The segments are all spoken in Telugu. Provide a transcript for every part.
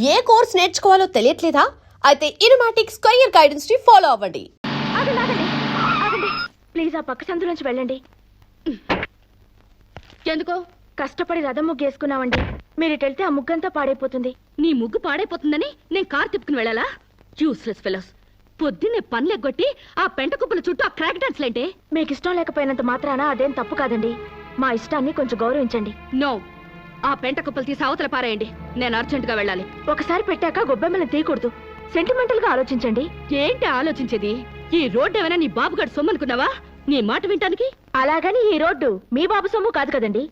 ఏ కోర్స్ నేర్చుకోవాలో తెలియట్లేదా? అయితే ఇనుమాటిక్ స్క్వేర్ గైడెన్స్ ని ఫాలో అవ్వండి. ప్లీజ్ ఆ పక్క సందులోంచి వెళ్ళండి. ఎందుకో కష్టపడి రథం ముగ్గు వేసుకున్నామండి. మీరు ఇటు వెళ్తే ఆ ముగ్గంతా పాడైపోతుంది. నీ ముగ్గు పాడైపోతుందని నేను కార్ తిప్పుకుని వెళ్ళాలా? Useless fellows. పొద్దున్నే పనులు ఎగ్గొట్టి ఆ పెంట కుప్పల చుట్టూ ఆ క్రాక్ డాన్స్లేంటే? మీకు ఇష్టం లేకపోయినంత మాత్రాన అదేం తప్పు కాదండి. మా ఇష్టాన్ని కొంచెం గౌరవించండి. నో, ఆ పెంట కుప్పలు తీసి అవతల పారేయండి. నేను అర్జెంటుగా వెళ్ళాలి. ఒకసారి పెట్టాక గొబ్బెమ్మలను తీయకూడదు. సెంటిమెంటల్ గా ఆలోచించండి. ఏంటి ఆలోచించేది? ఈ రోడ్డు ఏమైనా నీ బాబుగాడు సొమ్మనుకున్నావా? నీ మాట వింటానికి? అలాగని ఈ రోడ్డు మీ బాబు సొమ్ము కాదు కదండి.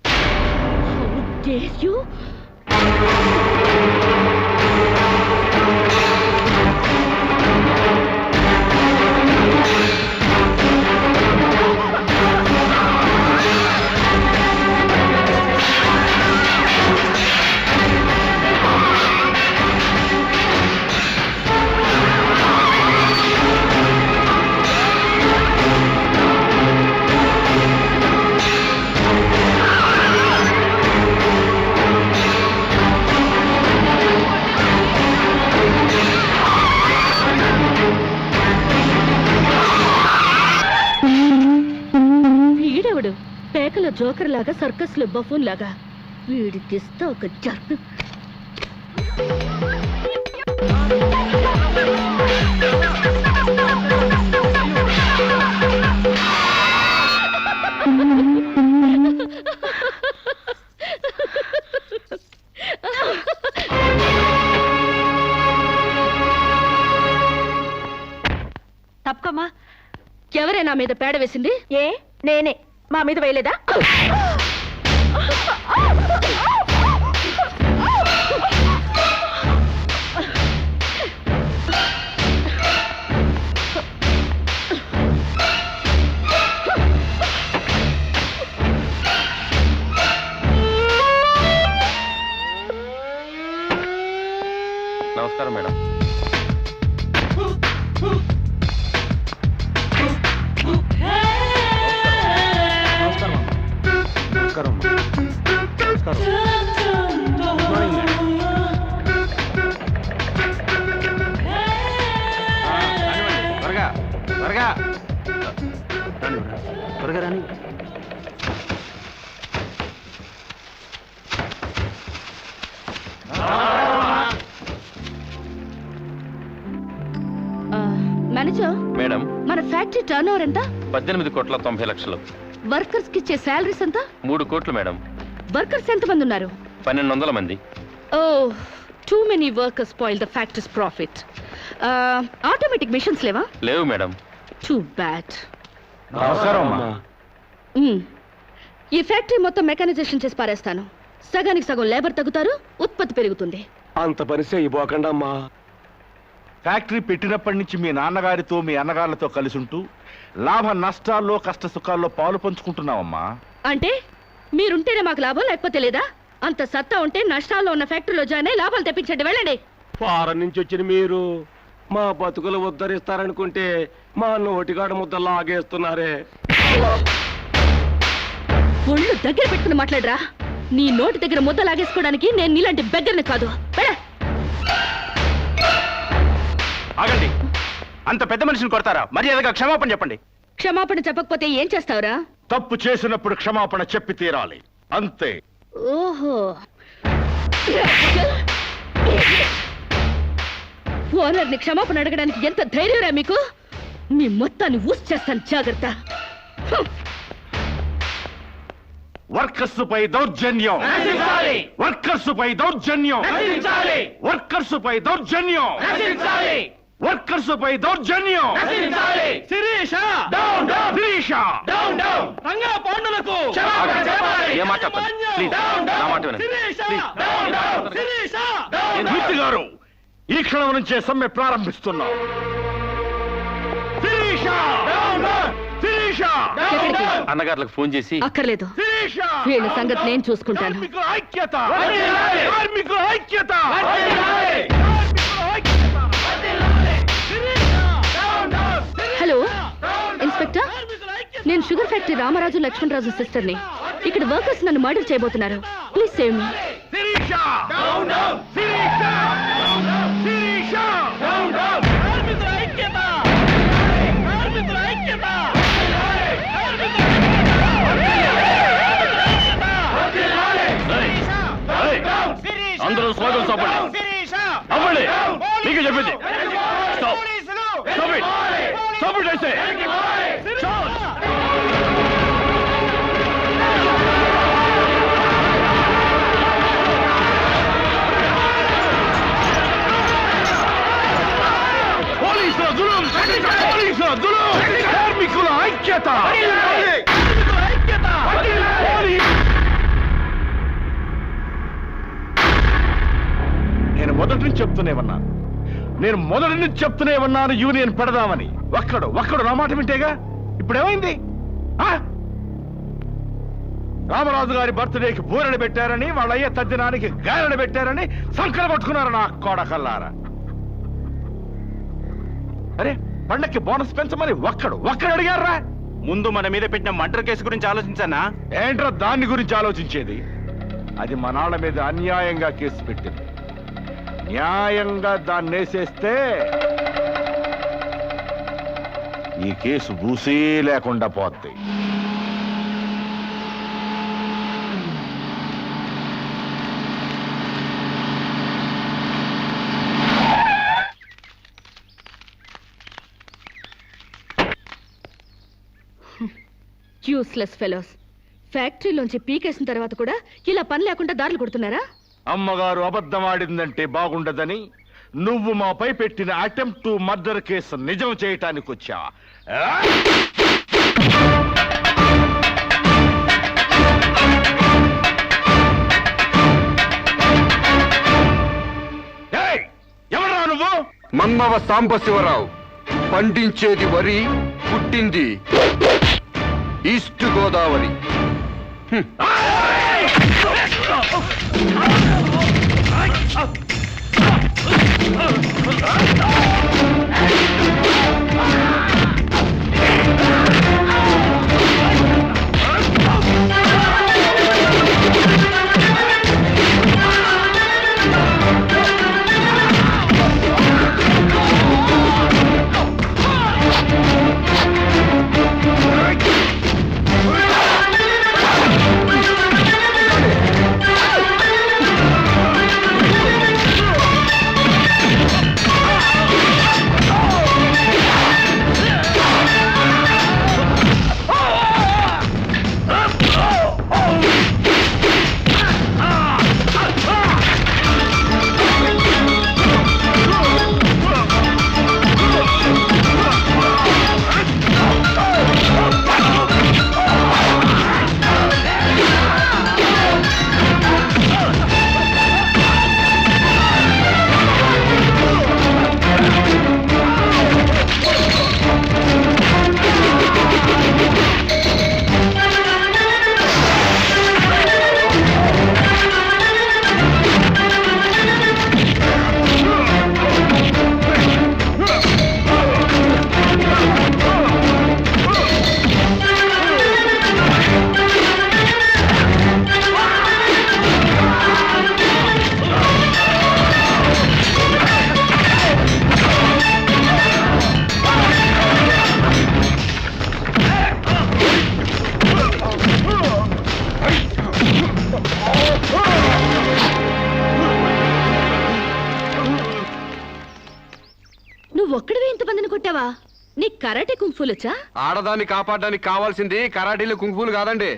పేకల జోకర్ లాగా, సర్కస్ లో బఫూన్ లాగా వీడికిస్తా ఒక జర్ను. తప్పకమ్మా. ఎవరైనా మీద పేడ వేసింది? ఏ నేనే. మా మీద వేయలేదా? నమస్కారం మేడం. త్వరగా రాని. మేనేజర్ మేడం, మన ఫ్యాక్టరీ టర్న్ ఓవర్ ఎంత? 18,90,00,000. వర్కర్స్ కి ఇచ్చే శాలరీస్ ఎంత? 3 కోట్లు మేడం. వర్కర్స్ ఎంత మంది ఉన్నారు? 1200 మంది. Oh, too many workers spoil the factories profit. Automatic machines లేవా? లేవు మేడం. Too bad. నమస్కారం. ఈ ఫ్యాక్టరీ మొత్తం మెకానైజేషన్ చేసి పారేస్తాను. సగానికి సగం లేబర్ తగ్గుతారు, ఉత్పత్తి పెరుగుతుంది. అంత పని చేయబోకండమ్మా. ఫ్యాక్టరీ పెట్టినప్పటి నుంచి మీ నాన్నగారితో మీ అన్నగారులతో కలిసి ఉంటూ లాభ నష్టాల్లో కష్ట సుఖాల్లో పాలు పంచుకుంటున్నావమ్మా. అంటే మీరుంటేనే మాకు లాభం, లేకపోతే లేదా? అంత సత్తా ఉంటే నష్టాల్లో ఉన్న ఫ్యాక్టరీలో జాయిన్ అయ్యి లాభాలు తెప్పించండి. వెళ్ళండి. ఫారెన్ నుంచి వచ్చిన మీరు మా బతుకులు ఉద్ధరిస్తారనుకుంటే మా నోటిగాడ ముద్ద లాగేస్తున్నారే. ఒళ్ళు దగ్గర పెట్టుకుని మాట్లాడరా. నీ నోటి దగ్గర ముద్ద లాగేసుకోవడానికి నేను నీలాంటి బెగ్గర్ని కాదు. ఆగండి. అంత పెద్ద మనిషిని కొడతారా? మర్యాదగా క్షమాపణ చెప్పండి. క్షమాపణ చెప్పకపోతే ఏం చేస్తావురా? తప్పు చేసినప్పుడు క్షమాపణ చెప్పి తీరాలి, అంతే. ఓహో, ఓనర్ని క్షమాపణ అడగడానికి ఎంత ధైర్యరా మీకు? మీ మొత్తాన్ని ఊసి చేస్తాను, జాగ్రత్త. వర్కర్స్ పై దౌర్జన్యం, వర్కర్స్ పై దౌర్జన్యం, వర్కర్స్ పై దౌర్జన్యం, వర్కర్స్ పై దౌర్జన్యం. శిరీష, శిరీష, రంగా పాండులకు ఏ మాట ప్లీజ్, నా మాట వినండి. మూర్తి గారు, ఈ క్షణం నుంచే సమ్మె ప్రారంభిస్తున్నాం. శిరీష, శిరీష, అన్నగారులకు ఫోన్ చేసి. అక్కర్లేదు, శిరీష, వీళ్ళ సంగతి నేను చూసుకుంటాను. కార్మికుల ఐక్యత, కార్మికుల ఐక్యత. హలో ఇన్స్పెక్టర్, నేను షుగర్ ఫ్యాక్టరీ రామరాజు లక్ష్మణరాజు సిస్టర్ని. ఇక్కడ వర్కర్స్ నన్ను మర్డర్ చేయబోతున్నారు. Please save me. Sirisha, Sirisha. అవ్వండి. అవ్వండి. మీకు చెప్పింది Stop. Stop it. Stop it, I say. Stop. పోలీసుల జులుం, పోలీసుల జులుం, కార్మికుల ఐక్యత. నేను మొదటి నుంచి చెప్తూనే ఉన్నాను యూనియన్ పెడదామని. ఒక్కడు నా మాట వింటేగా. ఇప్పుడేమైంది? రామరాజు గారి బర్త్డేకి బూరెలు పెట్టారని, వాళ్ళ అయ్యే తద్దినానికి గారెలు పెట్టారని సంకర పట్టుకున్నారు నా కోడకల్లారా. అరే పండక్కి బోనస్ పెంచమని ఒక్కడు అడిగారా? ముందు మన మీద పెట్టిన మర్డర్ కేసు గురించి ఆలోచించానా? ఏంట్రా దాన్ని గురించి ఆలోచించేది? అది మనాళ్ళ మీద అన్యాయంగా కేసు పెట్టింది. న్యాయంగా దాన్ని వేసేస్తే ఈ కేసు బూసీ లేకుండా పోద్ది. Useless fellows. ఫ్యాక్టరీలోంచి పీకేసిన తర్వాత కూడా ఇలా పని లేకుండా దారులు కొడుతున్నారా? అమ్మగారు అబద్ధం ఆడిందంటే బాగుండదని నువ్వు మాపై పెట్టిన అటెంప్ట్ టు మర్డర్ కేసు నిజం చేయటానికి వచ్చావా? ఎవరా నువ్వు? మన్నవ సాంబశివరావు. పండించేది వరి, పుట్టింది ఈస్ట్ గోదావరి. నువ్వొక్కడివే ఇంతమందిని కొట్టావా? నీ కరాటే కుంఫులు వచ్చా? ఆడదాన్ని కాపాడడానికి కావాల్సింది కరాటీలు కుంఫులు కాదండి,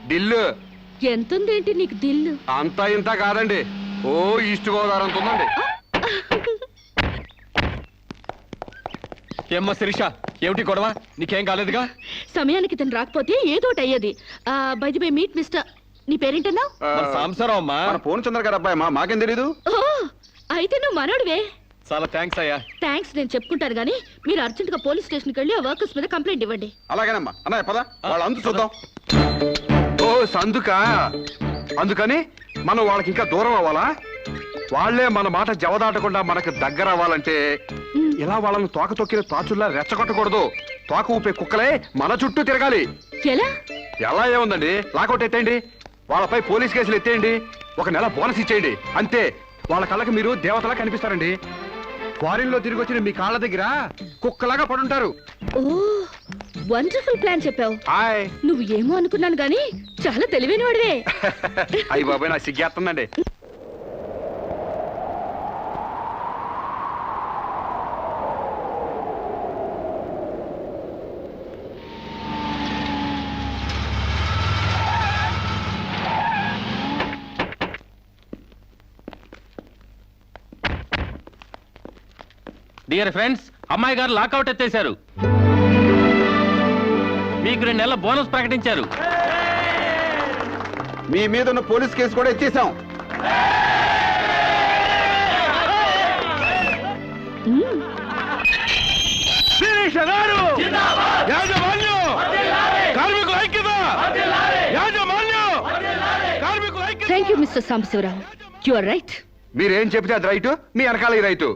డిల్లు. ఎంతుందేంటి నీకు దిల్లు? అంతా ఇంత కాదండి, ఓ ఈస్ట్ గోదావరి అంత ఉందండి. ఏమ్మా శిరీష, ఏమిటి గొడవ? నీకేం కాలేదుగా? సమయానికి తను రాకపోతే ఏదోటి అయ్యేది. By the by meet mister, నీ పేరేంటన్నావు? సాంబశివరావు అమ్మా. మన పూర్ణచంద్ర గారు అబ్బాయి మాకేం తెలీదు. ఓ అయితే నువ్వు మనోడివే. చాలా థ్యాంక్స్ అయ్యా. థ్యాంక్స్ నేను చెప్పుకుంటాను గానీ మీరు అర్జెంట్ గా పోలీస్ స్టేషన్కి వెళ్ళి ఆ వర్కర్స్ మీద కంప్లైంట్ ఇవ్వండి. అలాగేనమ్మా. అన్నయ్య పద, వాళ్ళ అందు చూద్దాం. ఓ సందుక, అందుకని మనం వాళ్ళకి ఇంకా దూరం అవ్వాలా? వాళ్లే మన మాట జవదాటకుండా మనకు దగ్గర అవ్వాలంటే ఇలా వాళ్ళని తోక తొక్కిన తాచుల్లా రెచ్చగొట్టకూడదు. తోక ఊపే కుక్కలే మన చుట్టూ తిరగాలి. ఎలా? ఎలా ఏముందండి, లాకౌట్ ఎత్తేయండి, వాళ్ళపై పోలీస్ కేసులు ఎత్తేయండి, 1 నెల బోనస్ ఇచ్చేయండి, అంతే. వాళ్ళ కళ్ళకి మీరు దేవతలా కనిపిస్తారండి. ఫారిన్ లో తిరిగి వచ్చిన మీ కాళ్ళ దగ్గర కుక్కలాగా పడుంటారు. ఓ వండర్ఫుల్ ప్లాన్ చెప్పావు. హాయ్. నువ్వు ఏమో అనుకున్నాను గానీ చాలా తెలివైన వాడివే. అయ్యి బాబాయ్, నాకు సిగ్గేస్తుందండి. డియర్ ఫ్రెండ్స్, అమ్మాయి గారు లాకౌట్ ఎత్తేశారు. మీకు 2 నెలల బోనస్ ప్రకటించారు. మీ మీద ఉన్న పోలీస్ కేసు కూడా ఇచ్చేసాం. Thank you mister Sambasivarao. You are right. మీరేం చెప్తే అది రైటు, మీ వెనకాల రైటు.